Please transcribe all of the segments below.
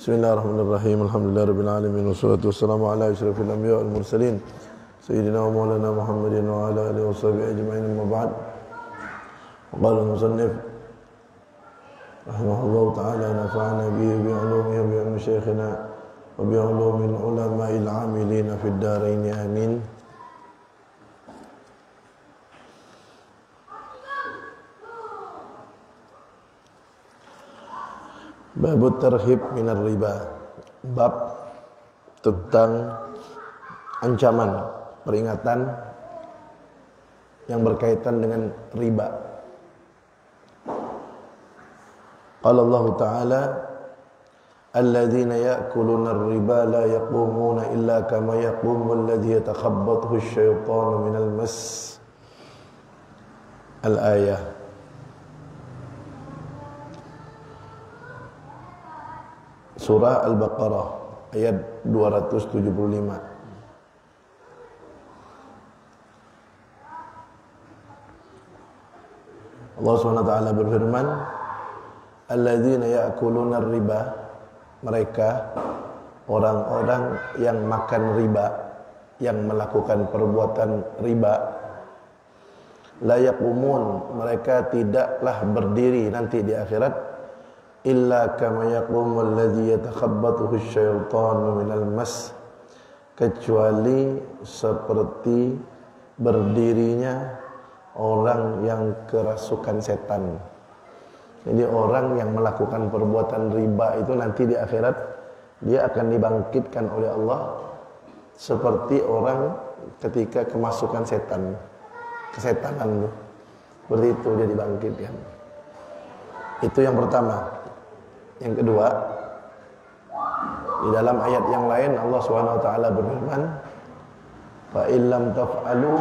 Bismillahirrahmanirrahim. Alhamdulillahirabbil alamin wassalatu wassalamu ala asyrafil anbiya'i wal mursalin sayyidina wa maulana Muhammadin wa ala alihi washabihi ajma'in. Amma ba'd. Qala al-musannif rahimahullahu ta'ala nafa'ana bihi bi 'ulumihi wa bi 'ilmi syekhina wa bi 'ulumil ulama'il 'amilin fid dharain amin. Babut tarhib minar riba. Bab tentang ancaman, peringatan yang berkaitan dengan riba. Qala Allah Ta'ala, "Alladzina ya'kuluna ar-riba la yaqumuna illa kama yaqumu alladzi yatakhabbathu asy-syaitanu minal mas." Al-ayah. Surah Al-Baqarah ayat 275. Allah SWT berfirman, "Alladzina ya'kuluna ar-riba," mereka orang-orang yang makan riba, yang melakukan perbuatan riba. La yaqumun, mereka tidaklah berdiri nanti di akhirat, illa kama yaqumul ladzi yatakhabbathu asy-syaitanu minal mas, kecuali seperti berdirinya orang yang kerasukan setan. Jadi orang yang melakukan perbuatan riba itu nanti di akhirat dia akan dibangkitkan oleh Allah seperti orang ketika kemasukan setan, kesetanan itu. Seperti itu dia dibangkitkan. Itu yang pertama. Yang kedua, di dalam ayat yang lain Allah SWT berfirman, "Fa illam taf'alu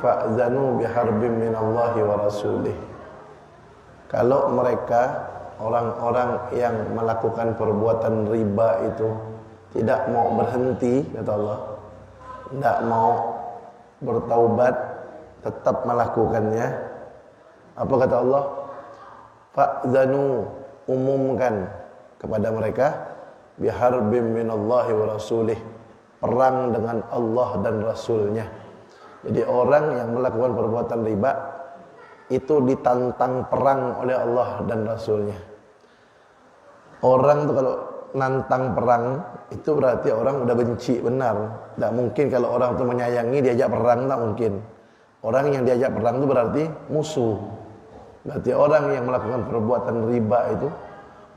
fa'zanu biharbin minallahi wa rasulih." Kalau mereka orang-orang yang melakukan perbuatan riba itu tidak mau berhenti, kata Allah, tidak mau bertaubat, tetap melakukannya, apa kata Allah? Fa'zanu, umumkan kepada mereka biharbin minallahi wa rasulih, perang dengan Allah dan Rasulnya. Jadi orang yang melakukan perbuatan riba itu ditantang perang oleh Allah dan Rasulnya. Orang itu kalau nantang perang itu berarti orang udah benci benar. Tidak mungkin kalau orang itu menyayangi diajak perang, tak mungkin. Orang yang diajak perang itu berarti musuh. Berarti orang yang melakukan perbuatan riba itu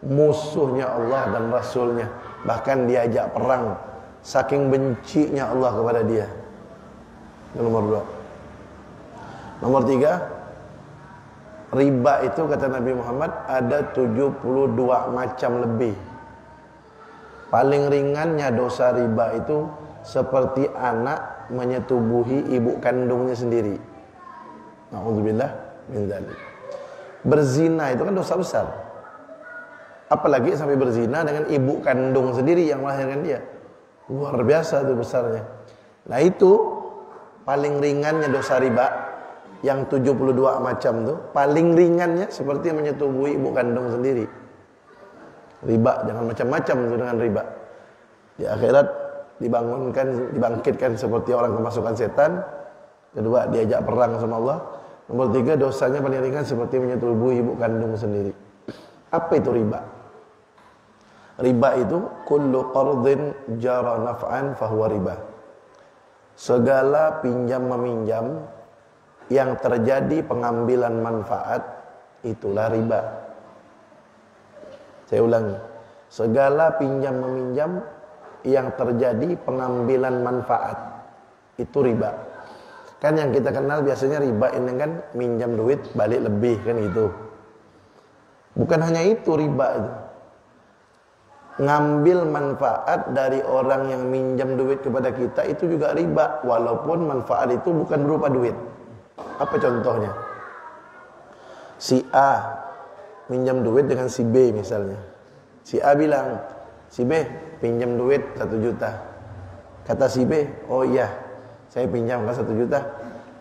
musuhnya Allah dan Rasulnya. Bahkan diajak perang, saking bencinya Allah kepada dia. Itu nomor 2. Nomor 3, riba itu kata Nabi Muhammad ada 72 macam lebih. Paling ringannya dosa riba itu seperti anak menyetubuhi ibu kandungnya sendiri. Na'udzubillah min dzalik. Berzina itu kan dosa besar. Apalagi sampai berzina dengan ibu kandung sendiri yang melahirkan dia. Luar biasa itu besarnya. Nah itu paling ringannya dosa riba yang 72 macam tuh, paling ringannya seperti menyetubuhi ibu kandung sendiri. Riba, jangan macam-macam itu dengan riba. Di akhirat dibangkitkan seperti orang kemasukan setan. Kedua, diajak perang sama Allah. Nomor 3, dosanya paling ringan seperti menyetubuhi ibu kandung sendiri. Apa itu riba? Riba itu kullu qardin jara naf'an fahuwa riba. Segala pinjam meminjam yang terjadi pengambilan manfaat itulah riba. Saya ulangi. Segala pinjam meminjam yang terjadi pengambilan manfaat itu riba. Kan yang kita kenal biasanya riba ini kan minjam duit balik lebih kan gitu. Bukan hanya itu riba itu. Ngambil manfaat dari orang yang minjam duit kepada kita itu juga riba, walaupun manfaat itu bukan berupa duit. Apa contohnya? Si A minjam duit dengan si B misalnya. Si A bilang, "Si B, pinjam duit 1 juta." Kata si B, "Oh iya, saya pinjamkan 1 juta.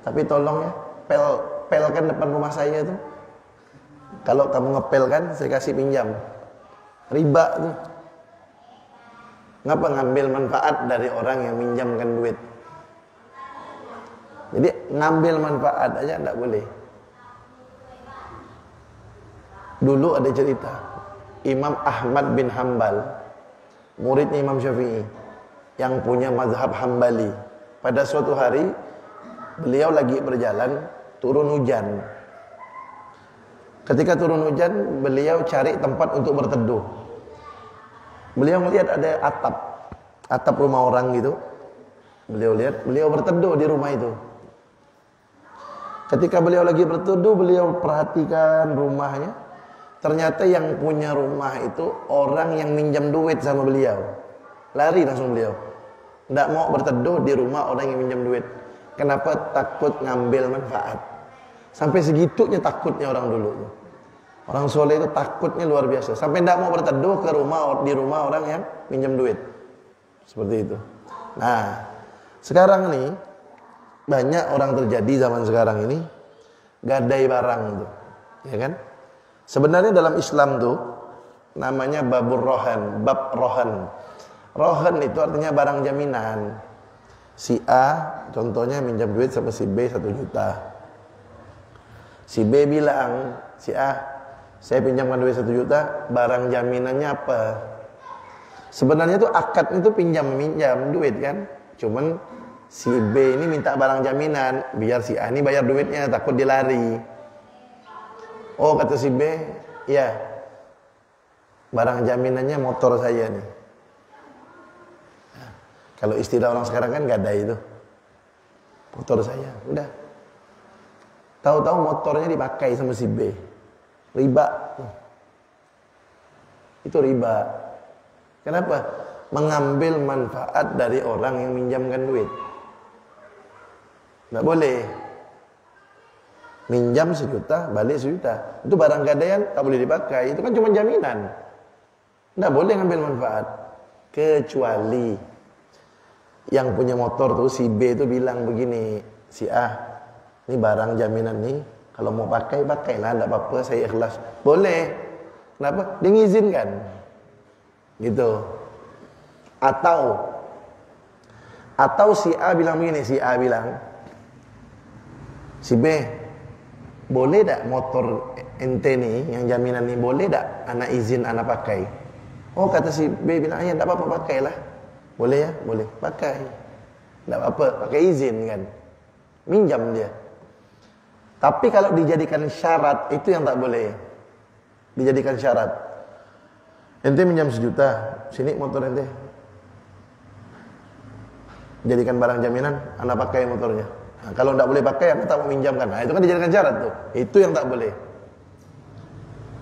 Tapi tolong ya, pelkan depan rumah saya tuh. Kalau kamu ngepel kan, saya kasih pinjam." Riba tuh. Ngapa ngambil manfaat dari orang yang minjamkan duit? Jadi ngambil manfaat aja enggak boleh. Dulu ada cerita Imam Ahmad bin Hambal, muridnya Imam Syafi'i, yang punya mazhab Hambali. Pada suatu hari beliau lagi berjalan, turun hujan. Ketika turun hujan, beliau cari tempat untuk berteduh. Beliau melihat ada atap rumah orang gitu. Beliau lihat, beliau berteduh di rumah itu. Ketika beliau lagi berteduh, beliau perhatikan rumahnya. Ternyata yang punya rumah itu orang yang minjam duit sama beliau. Lari langsung beliau. Tidak mau berteduh di rumah orang yang minjam duit. Kenapa? Takut ngambil manfaat. Sampai segitunya takutnya orang dulu. Orang soleh itu takutnya luar biasa. Sampai tidak mau berteduh di rumah orang yang minjam duit. Seperti itu. Nah, sekarang nih banyak orang terjadi zaman sekarang ini gadai barang itu, ya kan? Sebenarnya dalam Islam tuh namanya babur rohan, bab rohan. Rohan itu artinya barang jaminan. Si A contohnya minjam duit sama si B 1 juta. Si B bilang, si A, saya pinjamkan duit 1 juta, barang jaminannya apa? Sebenarnya tuh akad itu pinjam-minjam duit kan. Cuman si B ini minta barang jaminan biar si A ini bayar duitnya, takut dia lari. Oh, kata si B, ya, barang jaminannya motor saya nih. Nah, kalau istilah orang sekarang kan gak ada itu, motor saya, udah. Tahu-tahu motornya dipakai sama si B, riba. Itu riba. Kenapa? Mengambil manfaat dari orang yang minjamkan duit. Nggak boleh. Minjam 1 juta, balik 1 juta. Itu barang gadaian, tak boleh dipakai. Itu kan cuma jaminan. Nggak boleh ngambil manfaat. Kecuali yang punya motor tuh, si B itu bilang begini, si A, ini barang jaminan nih, kalau mau pakai, pakailah, nggak apa-apa, saya ikhlas. Boleh. Kenapa? Dia ngizinkan. Gitu. Atau si A bilang begini, si A bilang, si B, boleh tak motor ente nih, yang jaminan nih, boleh tak anak izin anak pakai? Oh, kata si B bilang, ya tak apa-apa, pakailah. Boleh ya? Boleh, pakai. Tak apa-apa, pakai izin kan. Minjam dia. Tapi kalau dijadikan syarat, itu yang tak boleh. Dijadikan syarat. Ente minjam 1 juta, sini motor ente. Jadikan barang jaminan, anak pakai motornya. Nah, kalau tidak boleh pakai, aku tak mau minjamkan. Nah, itu kan dijadikan syarat tuh. Itu yang tak boleh.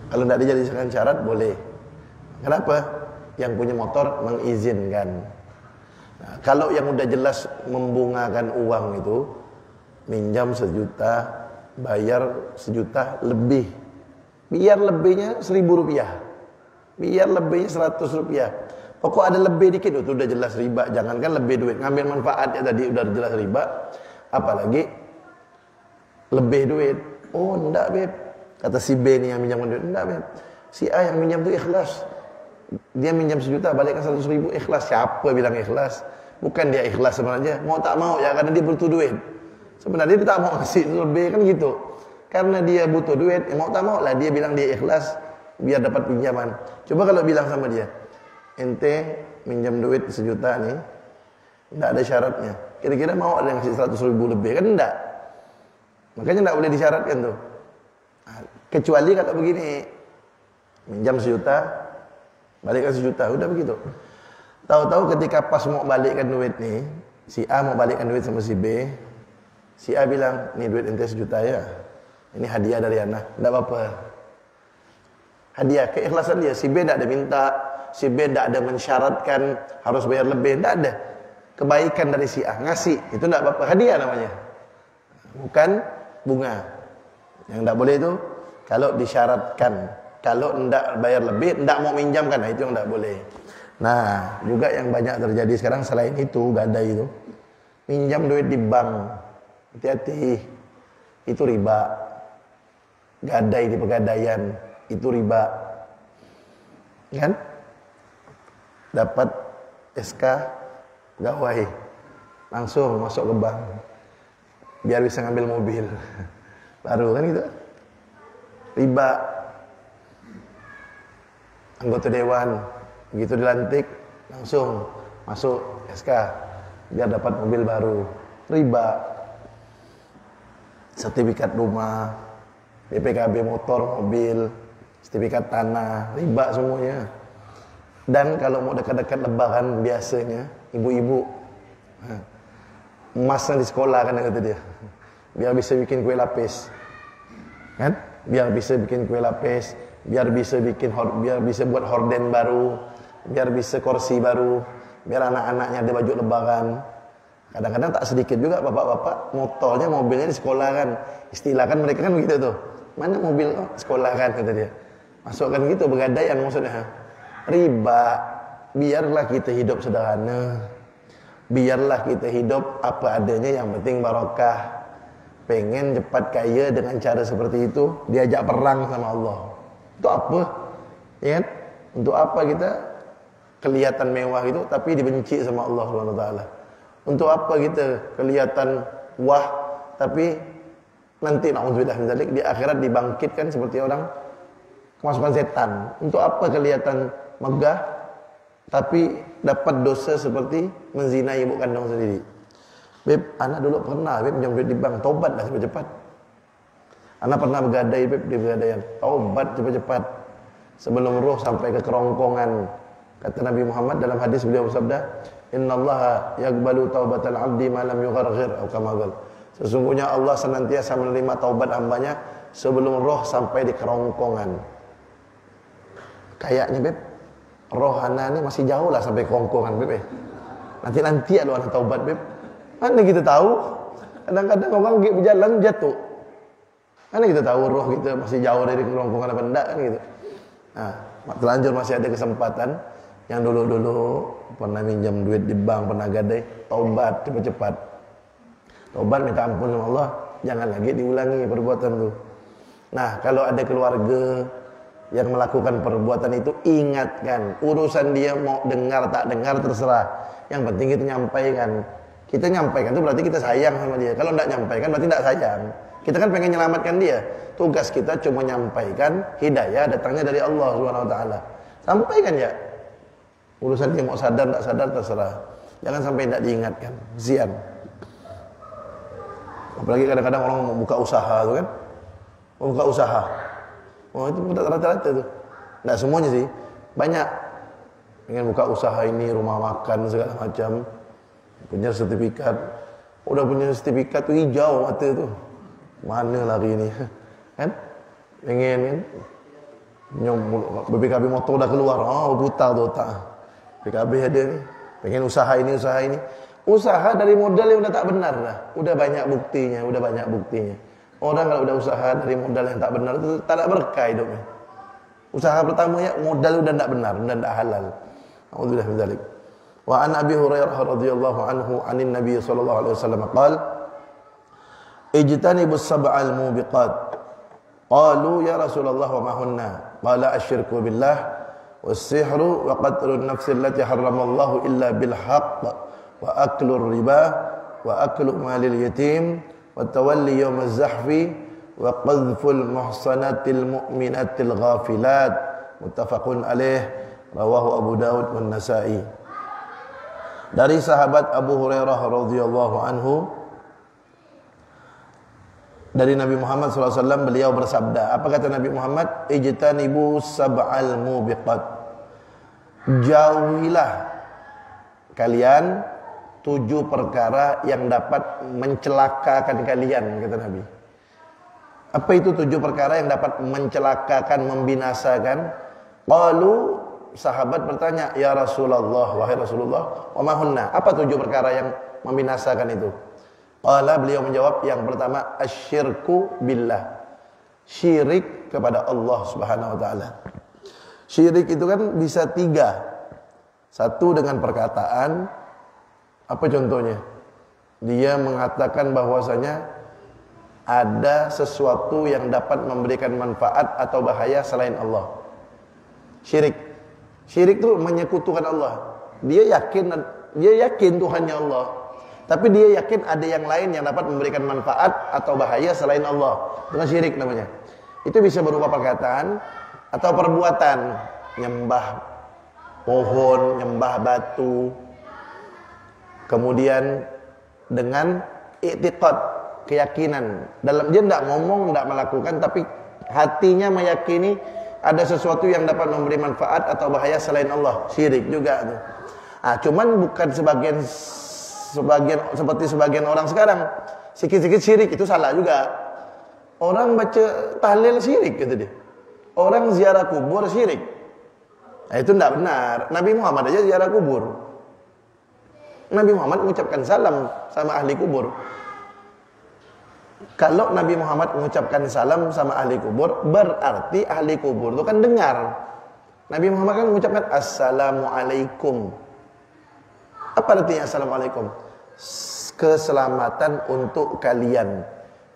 Kalau tidak dijadikan syarat, boleh. Kenapa? Yang punya motor mengizinkan. Nah, kalau yang udah jelas membungakan uang itu, minjam 1 juta, bayar 1 juta lebih. Biar lebihnya 1.000 rupiah. Biar lebihnya 100 rupiah. Pokok ada lebih dikit, itu udah jelas riba. Jangankan lebih duit, ngambil manfaat ya tadi udah jelas riba. Apalagi lebih duit. Oh enggak beb, kata si B nih yang minjamkan duit, enggak beb, si A yang minjam tuh ikhlas. Dia minjam 1 juta, balikkan 100.000, ikhlas. Siapa bilang ikhlas? Bukan dia ikhlas sebenarnya, mau tak mau ya, karena dia butuh duit. Sebenarnya dia tak mau ngasih lebih kan gitu. Karena dia butuh duit, ya mau tak mau lah dia bilang dia ikhlas biar dapat pinjaman. Coba kalau bilang sama dia, ente minjam duit 1 juta nih, enggak ada syaratnya. Kira-kira mau ada yang kasih 100.000 lebih? Kan enggak. Makanya enggak boleh disyaratkan tuh. Nah, kecuali kalau begini, minjam 1 juta, balikkan 1 juta, udah begitu. Tahu-tahu ketika pas mau balikkan duit nih, si A mau balikkan duit sama si B, si A bilang, nih duit ente 1 juta ya, ini hadiah dari anak, enggak apa-apa. Hadiah, keikhlasan dia. Si B enggak ada minta, si B tidak ada mensyaratkan harus bayar lebih, tidak ada. Kebaikan dari si A, ngasih, itu tidak apa-apa, hadiah namanya. Bukan bunga. Yang tidak boleh itu kalau disyaratkan. Kalau tidak bayar lebih, tidak mau minjamkan, nah itu yang tidak boleh. Nah, juga yang banyak terjadi sekarang selain itu, gadai itu, minjam duit di bank. Hati-hati, itu riba. Gadai di pegadaian, itu riba. Kan? Dapat SK pegawai, langsung masuk ke bank biar bisa ngambil mobil baru kan gitu. Riba, anggota dewan begitu dilantik langsung masuk SK biar dapat mobil baru. Riba, sertifikat rumah, BPKB motor, mobil, sertifikat tanah, riba semuanya. Dan kalau mau dekat-dekat lebaran biasanya ibu-ibu emasnya di sekolah kan kata dia, biar bisa bikin kue lapis, kan? Biar bisa bikin kue lapis, biar bisa buat horden baru, biar bisa kursi baru, biar anak-anaknya ada baju lebaran. Kadang-kadang tak sedikit juga bapak-bapak motornya, mobilnya di sekolah kan. Istilah kan mereka kan begitu tuh. Mana mobil sekolah kan kata dia. Masukkan gitu begadaian maksudnya. Riba, biarlah kita hidup sederhana. Biarlah kita hidup apa adanya, yang penting barokah. Pengen cepat kaya dengan cara seperti itu, diajak perang sama Allah. Untuk apa? Ya kan? Untuk apa kita kelihatan mewah itu tapi dibenci sama Allah Subhanahu wa taala? Untuk apa kita kelihatan wah tapi nanti naudzubillah min dzalik di akhirat dibangkitkan seperti orang kemasukan setan? Untuk apa kelihatan megah tapi dapat dosa seperti menzinai ibu kandung sendiri? Beb, anak dulu pernah beb pinjam duit di bank, tobatlah cepat-cepat. Anak pernah begadai beb di pegadaian, tobat cepat-cepat sebelum roh sampai ke kerongkongan. Kata Nabi Muhammad dalam hadis, beliau bersabda, "Innallaha yaqbalu taubatal 'abdi ma lam yugharghir," atau kama qala. Sesungguhnya Allah senantiasa menerima taubat hambanya sebelum roh sampai di kerongkongan. Kayaknya beb, roh anak ini masih jauh lah sampai kerongkongan beb. Nanti ada anak taubat beb. Mana kita tahu? Kadang-kadang orang pergi berjalan jatuh. Mana kita tahu roh kita masih jauh dari kerongkongan apa enggak kan gitu. Nah, terlanjur masih ada kesempatan. Yang dulu-dulu pernah minjam duit di bank, pernah gadai, taubat cepat-cepat. Taubat minta ampun sama Allah, jangan lagi diulangi perbuatan itu. Nah, kalau ada keluarga yang melakukan perbuatan itu, ingatkan, urusan dia mau dengar tak dengar terserah. Yang penting kita nyampaikan. Kita nyampaikan itu berarti kita sayang sama dia. Kalau tidak nyampaikan berarti tidak sayang. Kita kan pengen menyelamatkan dia. Tugas kita cuma nyampaikan hidayah datangnya dari Allah Subhanahu wa taala. Sampaikan ya. Urusan dia mau sadar tak sadar terserah. Jangan sampai tidak diingatkan. Kesian. Apalagi kadang-kadang orang mau buka usaha tu kan. Mau buka usaha. Oh itu rata-rata tu. Tidak semuanya sih. Banyak ingin buka usaha ini, rumah makan segala macam. Punya sertifikat. Udah punya sertifikat tu hijau mata tu. Mana lari ni? Kan? Pengen kan? BPKB motor dah keluar. Oh, putar tu otak. BPKB ada ni. Pengen usaha ini, usaha ini. Usaha dari modal yang udah tak benar dah. Udah banyak buktinya, Orang kalau udah usaha dari modal yang tak benar itu tak ada berkah hidupnya. Usaha pertamanya modal udah tak benar, udah tak halal. Alhamdulillah min dzalik. Wa an Abi Hurairah radhiyallahu anhu anin Nabi sallallahu alaihi wasallam qala ijtanibus sab'al mubiqat. Qalu ya Rasulullah wa ma hunna? Qala asyirku billah was-sihru wa qatlun nafsi allati harramallahu illa bil haqq wa aklur riba wa aklu malil yatim wa tawalli yawmaz zahfi wa qadhful muhsanatil mu'minatil ghafilat. Muttafaqun alaih, rawahu Abu Daud wan Nasa'i. Dari sahabat Abu Hurairah radhiyallahu anhu, dari Nabi Muhammad SAW, beliau bersabda, apa kata Nabi Muhammad? Ijtanibu sab'al mubiqat. Jauhilah kalian 7 perkara yang dapat mencelakakan kalian, kata Nabi. Apa itu 7 perkara yang dapat mencelakakan, membinasakan? Qalu, sahabat bertanya, ya Rasulullah, wahai Rasulullah, wa ma hunna? Apa 7 perkara yang membinasakan itu? Qala, beliau menjawab, yang pertama asyirku billah. Syirik kepada Allah Subhanahu wa taala. Syirik itu kan bisa 3. Satu dengan perkataan. Apa contohnya? Dia mengatakan bahwasanya ada sesuatu yang dapat memberikan manfaat atau bahaya selain Allah. Syirik. Syirik itu menyekutukan Allah. Dia yakin Tuhannya Allah. Tapi dia yakin ada yang lain yang dapat memberikan manfaat atau bahaya selain Allah. Itu kan syirik namanya. Itu bisa berupa perkataan atau perbuatan, nyembah pohon, nyembah batu. Kemudian dengan i'tiqad, keyakinan. Dalam dia tidak ngomong, tidak melakukan, tapi hatinya meyakini ada sesuatu yang dapat memberi manfaat atau bahaya selain Allah. Syirik juga tuh. Cuman bukan seperti sebagian orang sekarang. Sikit-sikit syirik itu salah juga. Orang baca tahlil syirik gitu dia. Orang ziarah kubur syirik. Itu tidak benar. Nabi Muhammad aja ziarah kubur. Nabi Muhammad mengucapkan salam sama ahli kubur. Kalau Nabi Muhammad mengucapkan salam sama ahli kubur, berarti ahli kubur itu kan dengar. Nabi Muhammad kan mengucapkan Assalamualaikum. Apa artinya Assalamualaikum? Keselamatan untuk kalian.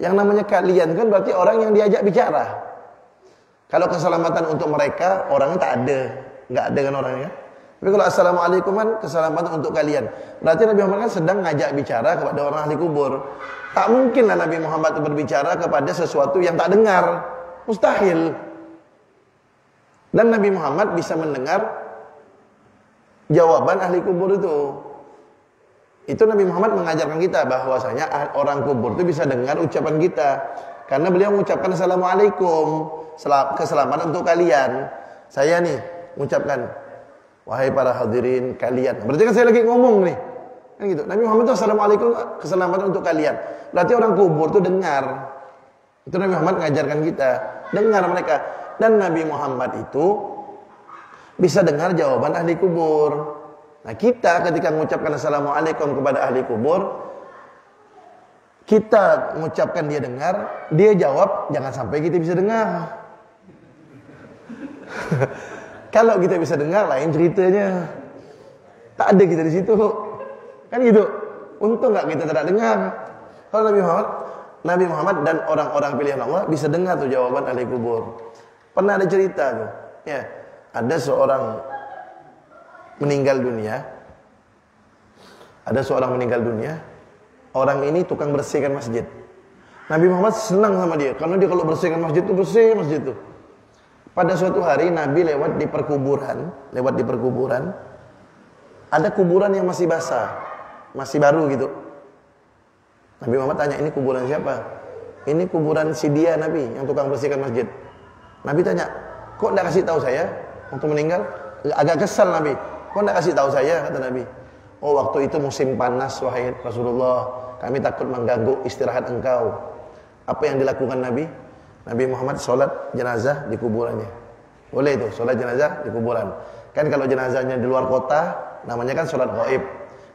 Yang namanya kalian kan berarti orang yang diajak bicara. Kalau keselamatan untuk mereka, orangnya tak ada. Nggak ada kan orangnya. Tapi kalau Assalamualaikum kan keselamatan untuk kalian. Berarti Nabi Muhammad kan sedang ngajak bicara kepada orang ahli kubur. Tak mungkinlah Nabi Muhammad berbicara kepada sesuatu yang tak dengar. Mustahil. Dan Nabi Muhammad bisa mendengar jawaban ahli kubur itu. Itu Nabi Muhammad mengajarkan kita bahwasanya orang kubur itu bisa dengar ucapan kita. Karena beliau mengucapkan Assalamualaikum, keselamatan untuk kalian. Saya nih mengucapkan, wahai para hadirin kalian. Berarti kan saya lagi ngomong nih. Kan gitu. Nabi Muhammad itu Assalamualaikum, keselamatan untuk kalian. Berarti orang kubur itu dengar. Itu Nabi Muhammad mengajarkan kita, dengar mereka. Dan Nabi Muhammad itu bisa dengar jawaban ahli kubur. Nah, kita ketika mengucapkan Assalamualaikum kepada ahli kubur, kita mengucapkan dia dengar, dia jawab, jangan sampai kita bisa dengar. Kalau kita bisa dengar, lain ceritanya. Tak ada kita di situ. Kan gitu. Untung nggak kita tidak dengar. Kalau Nabi Muhammad dan orang-orang pilihan Allah bisa dengar tuh jawaban ahli kubur. Pernah ada cerita tuh. Ya, ada seorang meninggal dunia. Ada seorang meninggal dunia. Orang ini tukang bersihkan masjid. Nabi Muhammad senang sama dia. Karena dia kalau bersihkan masjid itu bersih masjid itu. Pada suatu hari Nabi lewat di perkuburan. Ada kuburan yang masih basah. Masih baru gitu. Nabi Muhammad tanya, ini kuburan siapa? Ini kuburan si dia Nabi yang tukang bersihkan masjid. Nabi tanya, kok tidak kasih tahu saya waktu meninggal? Agak kesal Nabi. Kok tidak kasih tahu saya, kata Nabi. Oh, waktu itu musim panas, wahai Rasulullah. Kami takut mengganggu istirahat engkau. Apa yang dilakukan Nabi? Nabi Muhammad sholat jenazah di kuburannya. Boleh itu, sholat jenazah di kuburan. Kan kalau jenazahnya di luar kota, namanya kan sholat gaib.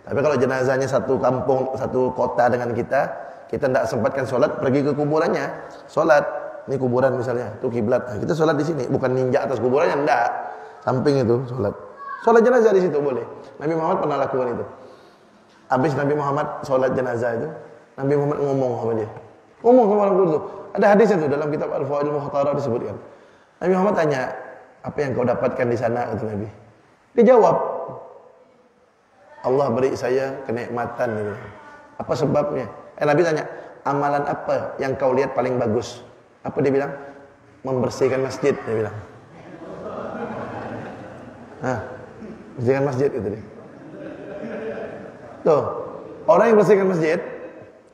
Tapi kalau jenazahnya satu kampung, satu kota dengan kita tidak sempatkan sholat, pergi ke kuburannya, sholat. Ini kuburan misalnya, itu kiblat. Nah, kita sholat di sini, bukan ninja atas kuburannya, enggak. Samping itu sholat. Sholat jenazah di situ boleh. Nabi Muhammad pernah lakukan itu. Habis Nabi Muhammad sholat jenazah itu, Nabi Muhammad ngomong sama dia. Ngomong sama orang kubur itu. Ada hadisnya tuh dalam kitab Al-Fawaidul Mukhtarah disebutkan. Nabi Muhammad tanya, apa yang kau dapatkan di sana, kata Nabi. Dia jawab, Allah beri saya kenikmatan gitu. Apa sebabnya? Nabi tanya, amalan apa yang kau lihat paling bagus? Apa dia bilang? Membersihkan masjid, dia bilang. Bersihkan masjid gitu dia. Tuh, orang yang bersihkan masjid,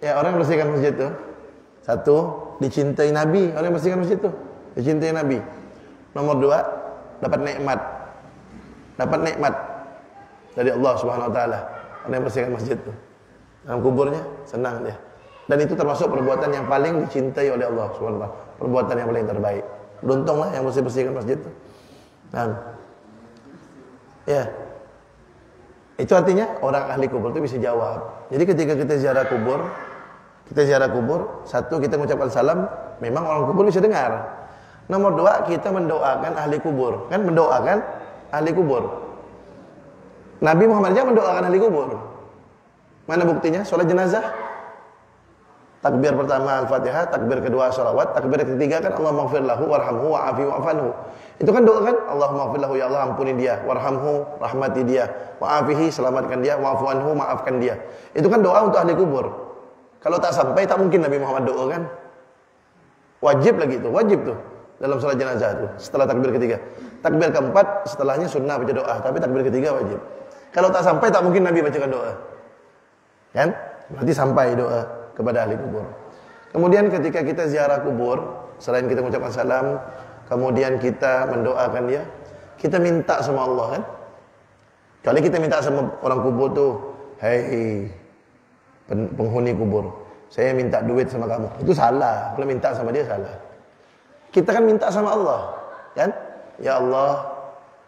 orang yang bersihkan masjid tuh, satu, dicintai Nabi. Orang yang bersihkan masjid tuh, dicintai Nabi. Nomor dua, dapat nikmat. Dapat nikmat dari Allah Subhanahu wa taala. Orang yang bersihkan masjid tuh, dalam kuburnya senang dia. Dan itu termasuk perbuatan yang paling dicintai oleh Allah Subhanahu wa taala. Perbuatan yang paling terbaik. Beruntunglah yang bersihkan masjid tuh. Ya. Itu artinya orang ahli kubur itu bisa jawab. Jadi ketika kita ziarah kubur, satu, kita mengucapkan salam, memang orang kubur bisa dengar. Nomor dua, kita mendoakan ahli kubur. Kan mendoakan ahli kubur. Nabi Muhammad aja mendoakan ahli kubur. Mana buktinya? Sholat jenazah. Takbir pertama Al-Fatihah, takbir kedua sholawat, takbir ketiga kan Allah maghfir lahu warhamhu wa'afi wa'fanhu. Itu kan doa kan, Allahumma ighfir lahu, ya Allah ampuni dia, warhamhu, rahmati dia, wa'afihi, selamatkan dia, wa'fu anhu, maafkan dia. Itu kan doa untuk ahli kubur. Kalau tak sampai, tak mungkin Nabi Muhammad doa kan. Wajib lagi itu, wajib tuh dalam salat jenazah itu setelah takbir ketiga. Takbir keempat setelahnya sunnah baca doa, tapi takbir ketiga wajib. Kalau tak sampai, tak mungkin Nabi bacakan doa. Kan? Berarti sampai doa kepada ahli kubur. Kemudian ketika kita ziarah kubur, selain kita mengucapkan salam, kemudian kita mendoakan dia, kita minta sama Allah kan. Kali kita minta sama orang kubur tuh, hei penghuni kubur, saya minta duit sama kamu. Itu salah. Kalau minta sama dia salah. Kita kan minta sama Allah, kan? Ya Allah,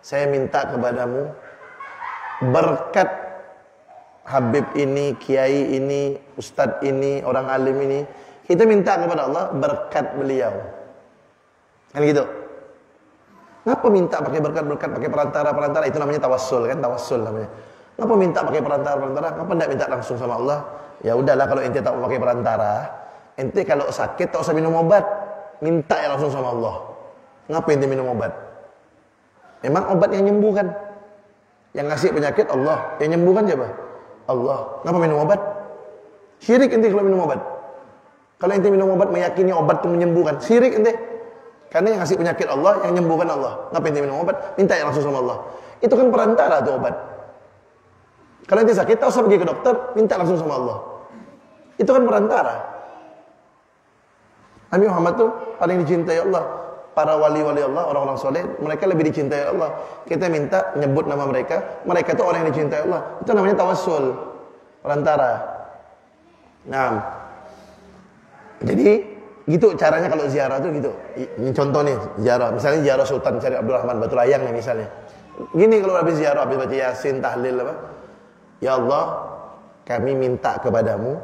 saya minta kepadamu berkat Habib ini, kiai ini, ustadz ini, orang alim ini. Kita minta kepada Allah berkat beliau. Kan gitu. Ngapa minta pakai berkat-berkat, pakai perantara-perantara? Itu namanya tawassul kan, tawassul namanya. Ngapa minta pakai perantara-perantara? Ngapa enggak minta langsung sama Allah? Ya udahlah, kalau ente tak mau pakai perantara, ente kalau sakit tak usah minum obat, minta ya langsung sama Allah. Ngapa ente minum obat? Memang obat yang nyembuhkan. Yang ngasih penyakit Allah, yang nyembuhkan siapa? Allah. Ngapa minum obat? Syirik ente kalau minum obat. Kalau ente minum obat meyakini obat itu menyembuhkan, syirik ente. Karena yang ngasih penyakit Allah, yang menyembuhkan Allah. Ngapa ente minum obat? Minta yang langsung sama Allah. Itu kan perantara tuh obat. Kalau ente sakit, tak usah pergi ke dokter, minta langsung sama Allah. Itu kan perantara. Nabi Muhammad tuh paling dicintai Allah. Para wali-wali Allah, orang-orang soleh, mereka lebih dicintai Allah. Kita minta nyebut nama mereka, mereka tuh orang yang dicintai Allah. Itu namanya tawassul, perantara. Nah, jadi gitu caranya kalau ziarah tuh gitu. Ini contoh nih ziarah, misalnya ziarah Sultan Syarif Abdul Rahman Batu Layang nih misalnya. Gini kalau habis ziarah, habis baca Yasin, tahlil apa? Ya Allah, kami minta kepadamu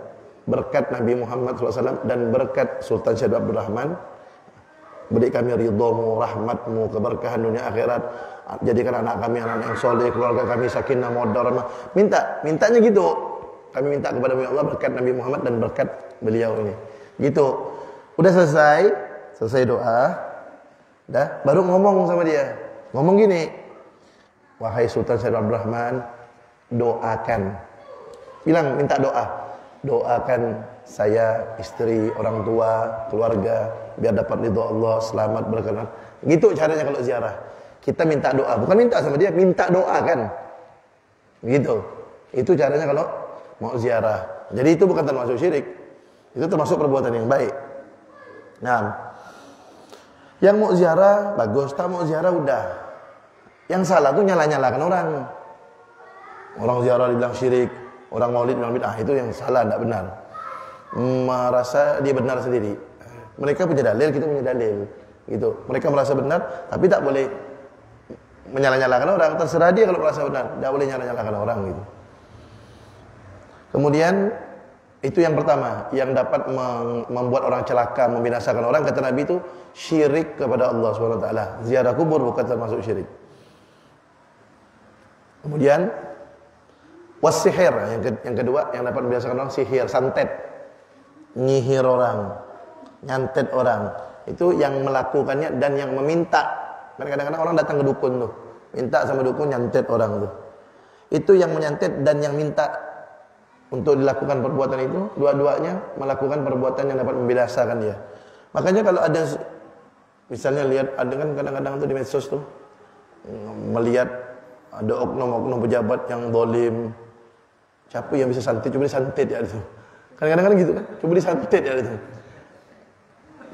berkat Nabi Muhammad SAW dan berkat Sultan Syarif Abdul Rahman, beri kami ridhamu, rahmatmu, keberkahan dunia akhirat, jadikan anak kami anak yang soleh, keluarga kami sakinah mawaddah rahmah. Mintanya gitu. Kami minta kepada Allah berkat Nabi Muhammad dan berkat beliau ini. Gitu. Udah selesai doa, dah baru ngomong sama dia. Ngomong gini, wahai Sultan Syarif Abdul Rahman, doakan. Bilang minta doa. Doakan saya, istri, orang tua, keluarga biar dapat ridho Allah, selamat berkenan. Gitu caranya kalau ziarah. Kita minta doa, bukan minta sama dia, minta doa kan. Gitu. Itu caranya kalau mau ziarah. Jadi itu bukan termasuk syirik. Itu termasuk perbuatan yang baik. Nah, yang mau ziarah bagus, tak mau ziarah udah. Yang salah tuh nyala-nyalakan orang. Orang ziarah dibilang syirik, orang maulid bilang bid'ah, itu yang salah, tidak benar. Merasa dia benar sendiri. Mereka punya dalil, kita punya dalil. Gitu. Mereka merasa benar, tapi tak boleh menyala-nyalakan orang. Terserah dia kalau merasa benar, tidak boleh nyala-nyalakan orang gitu. Kemudian itu yang pertama, yang dapat membuat orang celaka, membinasakan orang, kata Nabi itu syirik kepada Allah SWT. Ziarah kubur bukan termasuk syirik. Kemudian wasihir, yang kedua yang dapat membinasakan orang, sihir, santet, nyihir orang, nyantet orang. Itu yang melakukannya dan yang meminta. Kadang-kadang orang datang ke dukun tuh, minta sama dukun nyantet orang tuh. Itu yang menyantet dan yang minta untuk dilakukan perbuatan itu, dua-duanya melakukan perbuatan yang dapat membinasakan dia. Makanya kalau ada, misalnya lihat, ada kan kadang-kadang tuh di medsos tuh, melihat ada oknum-oknum pejabat yang zalim, siapa yang bisa santet, coba disantet ya itu. Kadang-kadang kan gitu kan, coba disantet ya itu.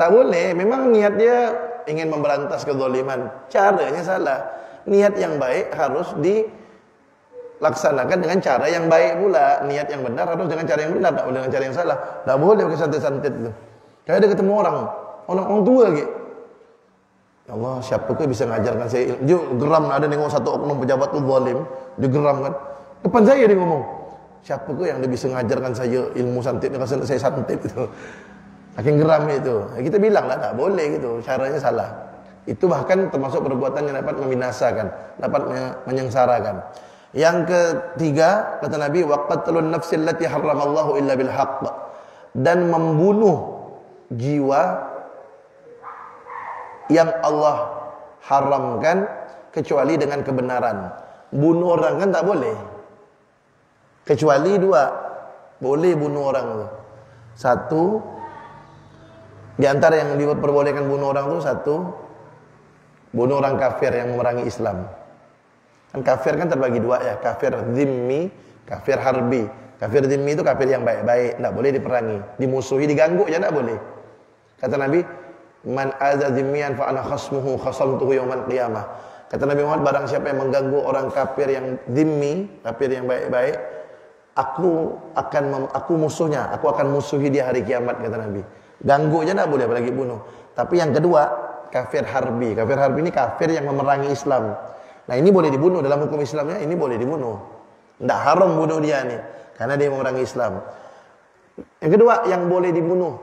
Tak boleh, memang niat dia ingin memberantas kezaliman, caranya salah. Niat yang baik harus dilaksanakan dengan cara yang baik pula. Niat yang benar harus dengan cara yang benar, tak boleh dengan cara yang salah. Tak boleh pakai santet-santet itu. Kayak ada ketemu orang tua lagi. Ya Allah, siapa ke bisa ngajarkan saya ilmu? Dia geram, ada nengok satu oknum pejabat tu zalim, dia geram kan. Depan saya dia ngomong, siapa ke yang dia bisa ngajarkan saya ilmu santet, dia kata saya santet itu. Saking geram itu. Kita bilang lah, tak boleh gitu, caranya salah. Itu bahkan termasuk perbuatan yang dapat membinasakan, dapat menyengsarakan. Yang ketiga, kata Nabi, waqatlun nafsil lati harramallahu illa bil haqq, dan membunuh jiwa yang Allah haramkan kecuali dengan kebenaran. Bunuh orang kan tak boleh. Kecuali dua. Boleh bunuh orang tu. Satu, di antara yang diperbolehkan bunuh orang tu, satu, bunuh orang kafir yang memerangi Islam. Kan kafir kan terbagi dua ya, kafir zimmi, kafir harbi. Kafir zimmi itu kafir yang baik-baik, tak boleh diperangi, dimusuhi, diganggu aja tak boleh. Kata Nabi, man adza zimmiyan fa ana khasmuhu khasamtuhu yaumal qiyamah. Kata Nabi Muhammad, barang siapa yang mengganggu orang kafir yang zimmi, kafir yang baik-baik, aku musuhnya, aku akan musuhi dia hari kiamat, kata Nabi. Ganggu aja tak boleh, apalagi bunuh. Tapi yang kedua, kafir harbi. Kafir harbi ini kafir yang memerangi Islam. Nah ini boleh dibunuh, dalam hukum Islamnya ini boleh dibunuh. Tidak haram bunuh dia nih, karena dia memerangi Islam. Yang kedua, yang boleh dibunuh,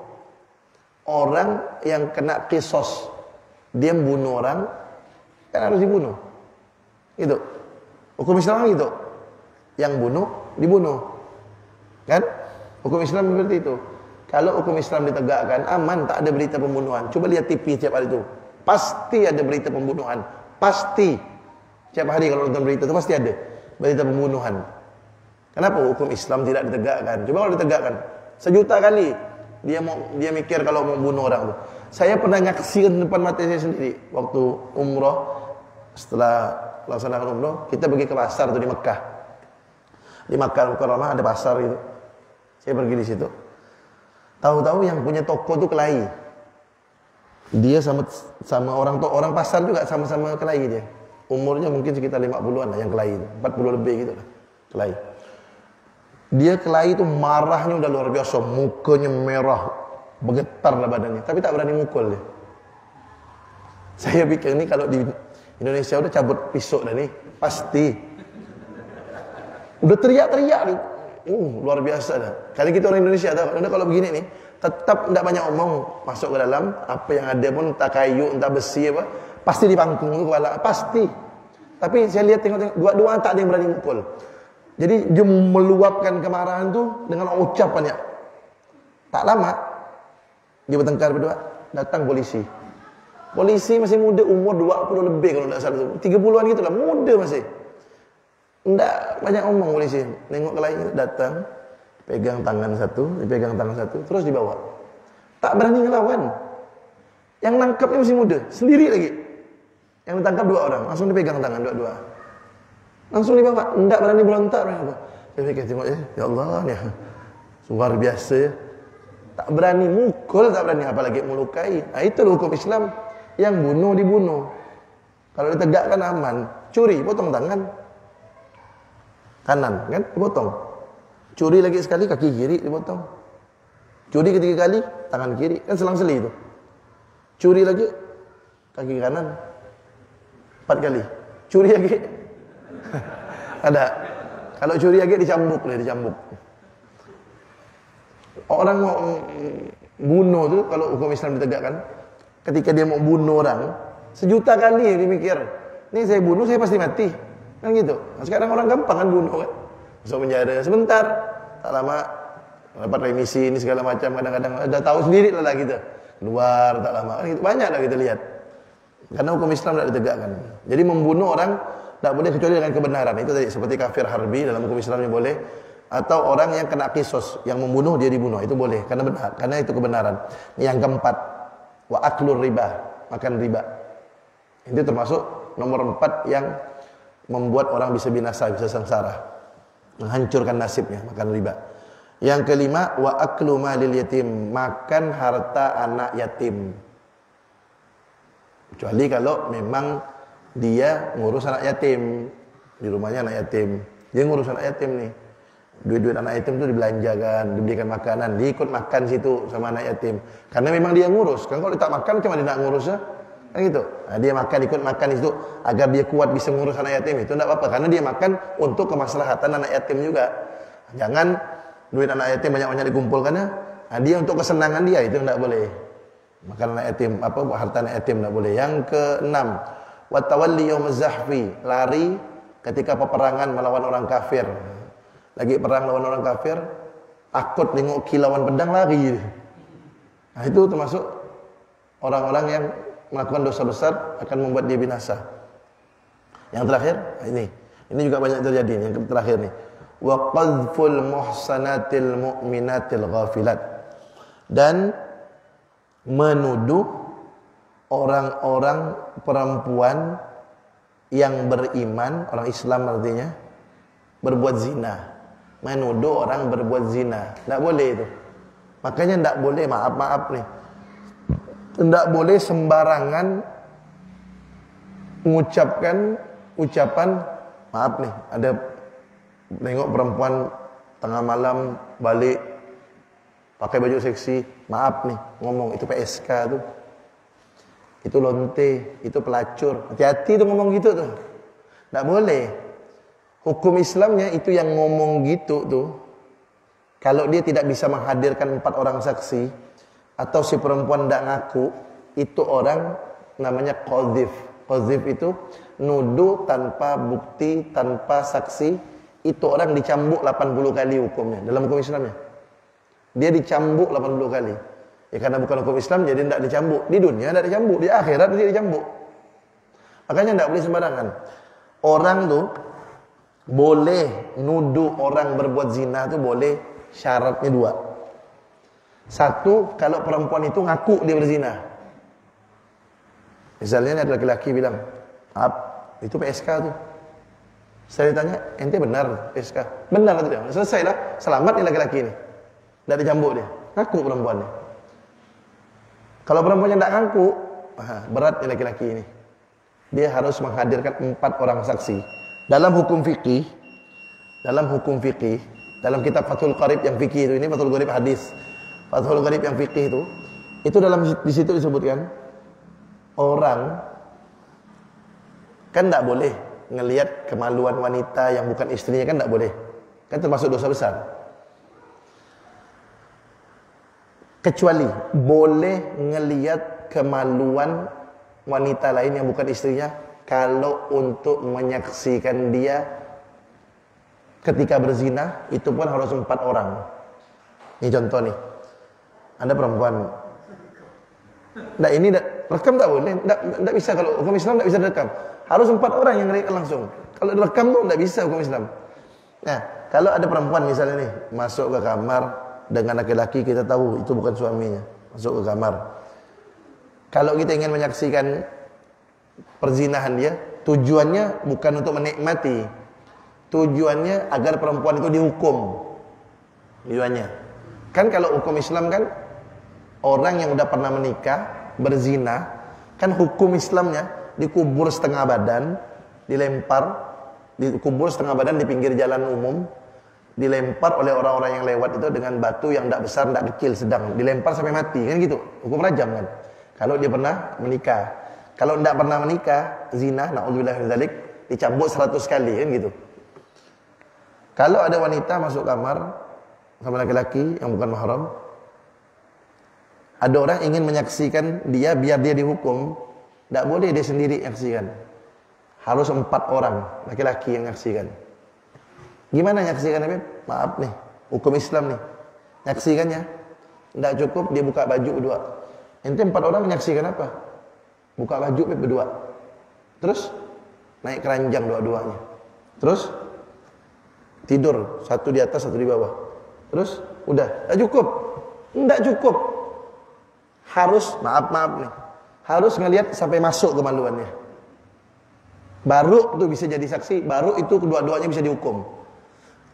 orang yang kena kisos. Dia membunuh orang, kan harus dibunuh. Itu hukum Islam gitu. Yang bunuh, dibunuh. Kan? Hukum Islam seperti itu. Kalau hukum Islam ditegakkan, aman, tak ada berita pembunuhan. Coba lihat TV tiap hari itu. Pasti ada berita pembunuhan. Pasti. Tiap hari kalau nonton berita itu pasti ada berita pembunuhan. Kenapa hukum Islam tidak ditegakkan? Coba kalau ditegakkan, sejuta kali dia mikir kalau mau bunuh orang itu. Saya pernah nyaksikan depan mata saya sendiri waktu umroh. Setelah laksanakan umroh, kita pergi ke pasar tuh di Mekah. Di Makkah Al-Mukarramah ada pasar gitu. Saya pergi di situ. Tahu-tahu yang punya toko itu kelahi. Dia sama orang pasar juga sama-sama kelahi dia. Umurnya mungkin sekitar 50-an lah yang kelahi itu. 40 lebih gitu lah. Kelahi. Dia kelahi itu marahnya udah luar biasa, mukanya merah, bergetar lah badannya, tapi tak berani mukul dia. Saya pikir ini kalau di Indonesia udah cabut pisau dah nih, pasti. Udah teriak-teriak nih. Luar biasa dah. Kali kita orang Indonesia tahu, kalau begini nih, tetap tidak banyak omong, masuk ke dalam, apa yang ada pun entah kayu, entah besi apa, pasti dipangkung kepala, pasti. Tapi saya lihat tengok dua tak ada yang berani mukul. Jadi dia meluapkan kemarahan tu dengan ucapannya. Tak lama dia bertengkar berdua, datang polisi. Polisi masih muda, umur 20 lebih kalau tidak salah, 30-an gitulah, muda masih. Tidak banyak omong polisi. Nengok ke lain, datang, pegang tangan satu, dipegang tangan satu, terus dibawa. Tak berani ngelawan. Yang nangkapnya masih muda, sendiri lagi. Yang ditangkap 2 orang, langsung dipegang tangan dua-dua. Langsung dibawa, tidak berani berontak. Saya fikir, ya Allah, ya, luar biasa ya. Tak berani mukul, tak berani apalagi melukai. Nah, itu hukum Islam. Yang bunuh dibunuh. Kalau ditegakkan aman. Curi, potong tangan kanan, kan? Dipotong. Curi lagi sekali, kaki kiri dipotong. Curi ketiga kali, tangan kiri, kan selang-seli itu. Curi lagi, kaki kanan 4 kali. Curi lagi. Ada. Kalau curi lagi dicambuk. Orang mau bunuh tu, kalau hukum Islam ditegakkan, ketika dia mau bunuh orang, sejuta kali dia mikir, ini saya bunuh, saya pasti mati. Kan gitu. Nah, sekarang orang gampang kan bunuh kan. Masuk penjara sebentar, tak lama dapat remisi ini segala macam, kadang-kadang dah tahu sendiri lah kita. Keluar tak lama. Kan gitu. Banyak lah kita lihat. Karena hukum Islam tidak ditegakkan. Jadi membunuh orang tak boleh kecuali dengan kebenaran. Itu tadi seperti kafir harbi dalam hukum Islam yang boleh, atau orang yang kena kisos, yang membunuh dia dibunuh, itu boleh karena benar, karena itu kebenaran. Yang keempat, wa aklur riba, makan riba. Itu termasuk nomor 4 yang membuat orang bisa binasa, bisa sengsara, menghancurkan nasibnya, makan riba. Yang kelima, wa aklu malil yatim, makan harta anak yatim. Kecuali kalau memang dia ngurus anak yatim, di rumahnya anak yatim, dia ngurus anak yatim nih. Duit-duit anak yatim itu dibelanjakan, diberikan makanan, dia ikut makan situ sama anak yatim. Karena memang dia ngurus. Kan kalau dia tak makan, cuma dia nak ngurus ya? Kan gitu. Nah, dia makan, ikut makan itu agar dia kuat bisa ngurus anak yatim, itu tidak apa-apa. Karena dia makan untuk kemaslahatan anak yatim juga. Jangan duit anak yatim banyak-banyak dikumpulkan ya. Nah, dia untuk kesenangan dia, itu tidak boleh. Makan anak yatim, harta anak yatim tidak boleh. Yang keenam, wa tawalli yaumaz zahfi, lari ketika peperangan melawan orang kafir. Lagi perang lawan orang kafir, takut tengok kilauan pedang, lari. Nah, itu termasuk orang-orang yang melakukan dosa besar akan membuat dia binasa. Yang terakhir, ini juga banyak terjadi. Yang terakhir nih, wa qadhful muhsanatil mu'minatil ghafilat, dan menuduh orang-orang perempuan yang beriman, orang Islam artinya, berbuat zina. Menuduh orang berbuat zina, tidak boleh itu. Makanya tidak boleh, maaf nih, tidak boleh sembarangan mengucapkan ucapan, maaf nih, ada tengok perempuan tengah malam balik pakai baju seksi, maaf nih ngomong itu PSK tuh, itu lonte, itu pelacur. Hati-hati tuh ngomong gitu tuh, tidak boleh. Hukum Islamnya itu yang ngomong gitu tuh, kalau dia tidak bisa menghadirkan 4 orang saksi, atau si perempuan tidak ngaku, itu orang namanya qadhif. Qadhif itu nuduh tanpa bukti, tanpa saksi. Itu orang dicambuk 80 kali hukumnya dalam hukum Islamnya. Dia dicambuk 80 kali. Ya karena bukan hukum Islam jadi tidak dicambuk. Di dunia tidak dicambuk, di akhirat dia dicambuk. Makanya tidak boleh sembarangan. Orang tuh boleh nuduh orang berbuat zina tuh boleh, syaratnya 2. 1, kalau perempuan itu ngaku dia berzina. Misalnya ada laki-laki bilang, maaf, itu PSK tuh. Saya ditanya, ente benar PSK? Benar atau tidak? Selesailah, selamat nih laki-laki ini. Tidak dicambuk dia, ngaku perempuannya. Kalau perempuannya tidak ngaku, berat nih laki-laki ini. Dia harus menghadirkan 4 orang saksi. Dalam hukum fikih, dalam kitab Fathul Qarib yang fikih itu, ini Fathul Qarib hadis. Fathul Qarib yang fikih itu dalam di situ disebutkan orang kan tidak boleh ngelihat kemaluan wanita yang bukan istrinya, kan tidak boleh. Kan termasuk dosa besar. Kecuali boleh ngelihat kemaluan wanita lain yang bukan istrinya kalau untuk menyaksikan dia ketika berzina, itu pun harus 4 orang. Ini contoh nih. Ada perempuan. Nah ini rekam tak boleh. Tak bisa, kalau hukum Islam tak bisa direkam. Harus 4 orang yang direkam langsung. Kalau direkam tuh tak bisa hukum Islam. Nah, kalau ada perempuan misalnya nih masuk ke kamar dengan laki-laki, kita tahu itu bukan suaminya, masuk ke kamar. Kalau kita ingin menyaksikan perzinahan dia, tujuannya bukan untuk menikmati, tujuannya agar perempuan itu dihukum. Tujuannya kan, kalau hukum Islam kan orang yang udah pernah menikah berzina, kan hukum Islamnya dikubur setengah badan, dikubur setengah badan di pinggir jalan umum, dilempar oleh orang-orang yang lewat itu dengan batu yang tidak besar, tidak kecil, sedang, dilempar sampai mati, kan gitu. Hukum rajam kan, kalau dia pernah menikah. Kalau tidak pernah menikah, zina, na'udzubillah min dzalik, dicambuk 100 kali, kan gitu. Kalau ada wanita masuk kamar sama laki-laki yang bukan mahram, ada orang ingin menyaksikan dia biar dia dihukum, tidak boleh dia sendiri menyaksikan. Harus 4 orang laki-laki yang menyaksikan. Gimana nyaksikannya, Beb? Maaf nih, hukum Islam nih. Nyaksikannya tidak cukup dia buka baju berdua. Ente 4 orang menyaksikan apa? Buka baju Beb berdua. Terus naik keranjang dua-duanya. Terus tidur, satu di atas, satu di bawah. Terus udah, tak cukup. Tidak cukup. Harus, maaf nih, harus ngelihat sampai masuk kemaluannya. Baru tuh bisa jadi saksi, baru itu kedua-duanya bisa dihukum.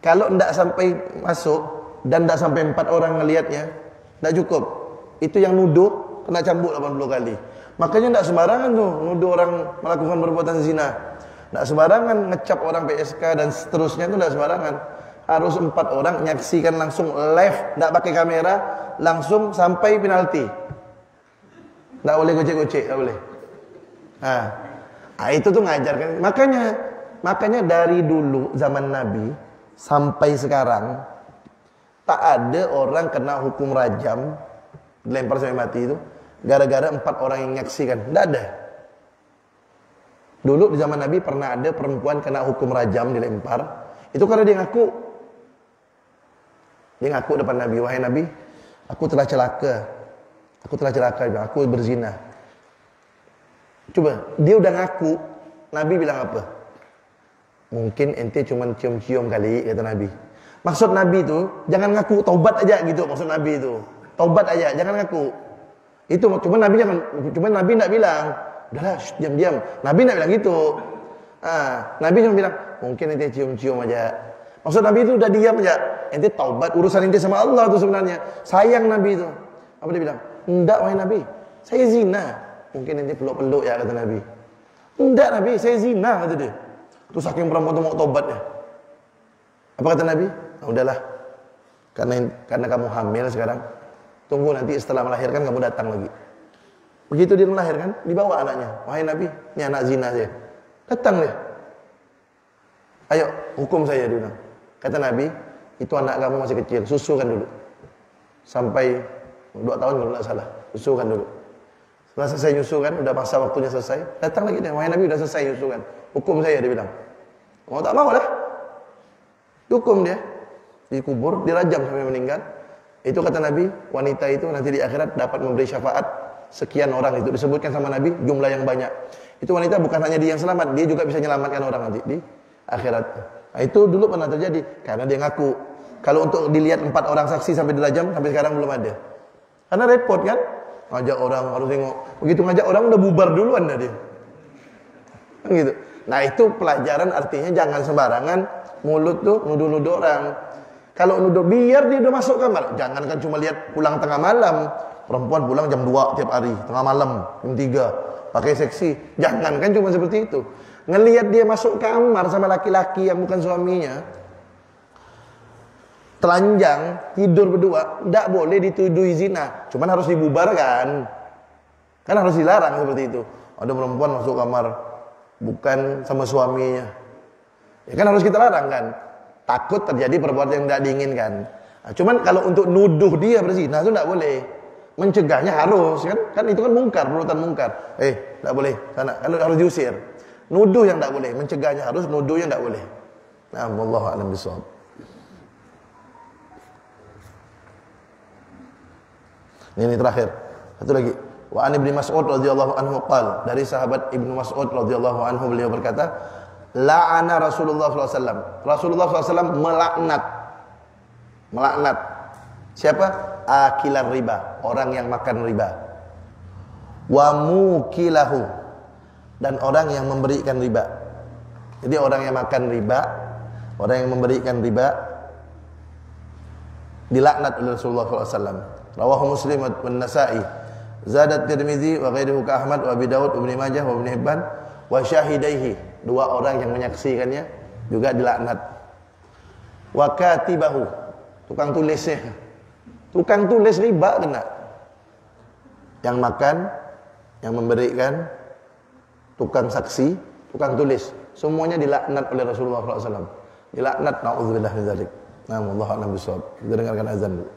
Kalau tidak sampai masuk dan tidak sampai 4 orang ngelihatnya, tidak cukup. Itu yang nuduh kena cambuk 80 kali. Makanya tidak sembarangan tuh nuduh orang melakukan perbuatan zina. Tidak sembarangan ngecap orang PSK dan seterusnya, itu tidak sembarangan. Harus 4 orang nyaksikan langsung live, tidak pakai kamera, langsung sampai penalti. Tidak boleh gocek-gocek, tidak boleh. Nah, itu tuh ngajarkan. Makanya dari dulu zaman Nabi sampai sekarang tak ada orang kena hukum rajam, dilempar sampai mati itu gara-gara 4 orang yang menyaksikan. Tidak ada. Dulu di zaman Nabi pernah ada perempuan kena hukum rajam, dilempar. Itu karena dia ngaku. Dia ngaku depan Nabi, wahai Nabi, aku telah celaka. Aku telah celaka, aku berzina. Coba, dia udah ngaku. Nabi bilang apa? Mungkin ente cuma cium-cium kali, kata Nabi. Maksud Nabi itu, jangan ngaku, taubat aja gitu maksud Nabi itu. Taubat aja, jangan ngaku. Itu cuma Nabi enggak bilang, udahlah, diam-diam. Nabi enggak bilang gitu. Nabi cuma bilang, mungkin ente cium-cium aja. Maksud Nabi itu udah diam aja. Ente taubat, urusan ente sama Allah itu sebenarnya. Sayang Nabi itu. Apa dia bilang? Enggak, wahai Nabi, saya zina. Mungkin ente peluk-peluk ya, kata Nabi. Enggak Nabi, saya zina, kata dia. Terus saking perempuan itu mau taubatnya. Apa kata Nabi? Nah, udahlah. Karena kamu hamil sekarang, tunggu nanti setelah melahirkan kamu datang lagi. Begitu dia melahirkan, dibawa anaknya. Wahai Nabi, ini anak zina saya. Datang dia. Ayo, hukum saya dulu. Kata Nabi, itu anak kamu masih kecil, susukan dulu. Sampai 2 tahun kalau tidak salah, susukan dulu. Setelah selesai nyusukan, udah masa waktunya selesai, datang lagi dia. Wahai Nabi, udah selesai nyusukan. Hukum saya, dia bilang. Mau tak mau lah. Hukum dia. Dikubur, dirajam sampai meninggal. Itu kata Nabi, wanita itu nanti di akhirat dapat memberi syafaat sekian orang. Itu disebutkan sama Nabi, jumlah yang banyak. Itu wanita bukan hanya dia yang selamat, dia juga bisa menyelamatkan orang nanti di akhirat. Nah, itu dulu pernah terjadi karena dia ngaku. Kalau untuk dilihat 4 orang saksi sampai dirajam, sampai sekarang belum ada. Karena repot kan? Ngajak orang harus tengok. Begitu ngajak orang udah bubar duluan dah dia. Kan gitu. Nah, itu pelajaran artinya jangan sembarangan mulut tuh nuduh-nuduh orang. Kalau nuduh biar dia udah masuk kamar. Jangan kan cuma lihat pulang tengah malam. Perempuan pulang jam 2 tiap hari, tengah malam, jam 3, pakai seksi. Jangan kan cuma seperti itu. Ngelihat dia masuk kamar sama laki-laki yang bukan suaminya, telanjang, tidur berdua, tidak boleh dituduh zina. Cuman harus dibubarkan. Kan harus dilarang seperti itu. Ada perempuan masuk kamar bukan sama suaminya. Ya kan harus kita larang kan. Takut terjadi perbuatan yang tidak diinginkan. Nah, cuman kalau untuk nuduh dia berzina itu tidak boleh. Mencegahnya harus kan? Kan itu kan mungkar, perbuatan mungkar. Tidak boleh. Sana harus diusir. Nuduh yang tidak boleh, mencegahnya harus, nuduh yang tidak boleh. Nah, wallahu a'lam bishawab. Ini terakhir. Satu lagi. Wa an Ibnu Mas'ud radhiyallahu anhu qala, dari sahabat Ibnu Mas'ud radhiyallahu anhu beliau berkata, la'ana Rasulullah SAW. Rasulullah SAW melaknat siapa? Akilar riba, orang yang makan riba. Wa mukilahu, dan orang yang memberikan riba. Jadi orang yang makan riba, orang yang memberikan riba dilaknat oleh Rasulullah SAW. Rawahu Muslim wa Nasa'i. Zadat Tirmizi wa ghairuhu ka Ahmad wa Abi Dawud wa Ibnu Majah wa Ibnu Hibban wa syahidaihi. 2 orang yang menyaksikannya juga dilaknat. Wa katibahu, tukang tulisnya. Tukang tulis riba kena. Yang makan, yang memberikan, tukang saksi, tukang tulis, semuanya dilaknat oleh Rasulullah SAW. Dilaknat, na'udzubillah min dzalik. Nah, wallahu a'lam bishawab. Kita dengarkan azan dulu.